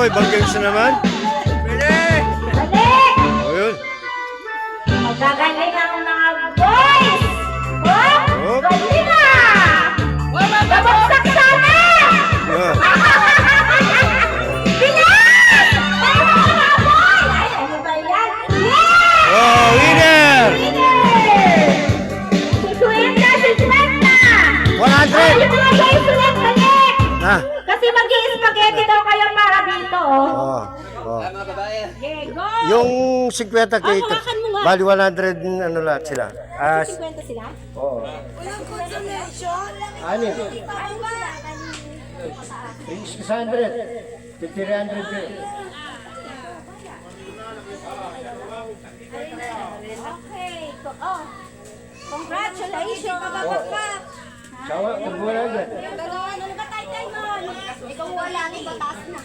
Oy, banggang sa naman. Balik! O yun. Magagaling ang mga boys! Oh! Hop. Galing ah! Babagsak sana! Ah. Bilis! Ay, mga boy! Ay, ano ba yan? Yes! Oh, winner! Winner! Si Kwenta! Ay, 100! yung mga boys ulit, balik! Ah. Kasi mag-i-spaghetti daw kayo para dito, oh. Oh. Oh. Okay, go! Yung 50 cake, hawakan mo nga. bali 100 ano lahat sila. 50 sila? Oo. Walang consolation. Ano? Ano ba? 600. 300 din. Okay. Oh. Congratulations. Babagsak. Sawa, magbuwan na dyan. Pero ano ba tayo mo? Ikaw wala ni batas na.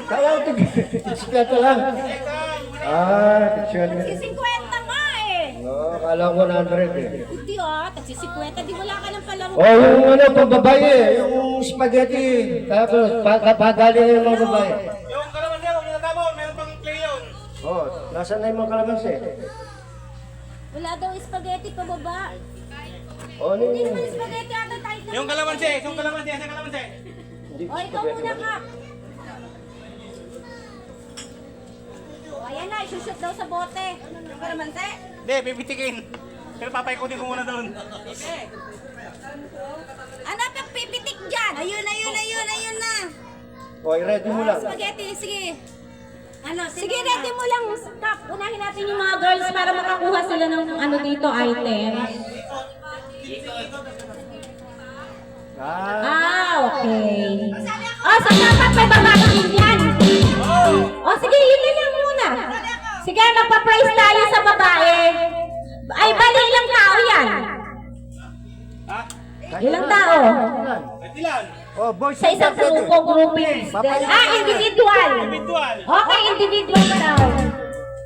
Kaya ito, 60 lang. Ah, 60. 50 nga eh. Oo, kala ko 100 eh. Hindi ah, tagsi 50. Di wala ka ng palaro. Oh, yung ano, pambabae, yung spaghetti. Tapos, pagali na yung mga babae. Yung kalamansi, huwag nyo natapon. Meron pang clay yun. Oh, nasaan na yung mga kalamansi? Wala daw spaghetti pa baba. Oh, ano Hindi yun? naman spaghetti ata tayo. Yung kalamansi, yung kalamansi, yung kalamansi. Hindi, O, ikaw muna ka. O, ayan na, isushoot daw sa bote. Yung kalamansi. Hindi, bibitikin. Pero papaikutin ko muna doon. Ano pang pipitik dyan? Ayun na. Oh, ready mo lang. Spaghetti, sige. Sige, ready mo lang, Kap. Unahin natin yung mga girls para makakuha sila ng ano dito, item. Okay. So dapat may babagin yan. Sige, yun na lang muna. Sige, magpa-price tayo sa babae. Ay, bali ilang tao yan. Ha? Ilang tao? Ilan? Oh, boys, Sa isang grupo, groupings. Individual. Individual. Okay, individual daw.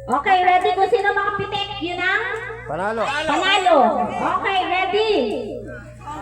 Okay, ready kung sino makapitik? Yun ang Panalo. panalo. Okay, ready.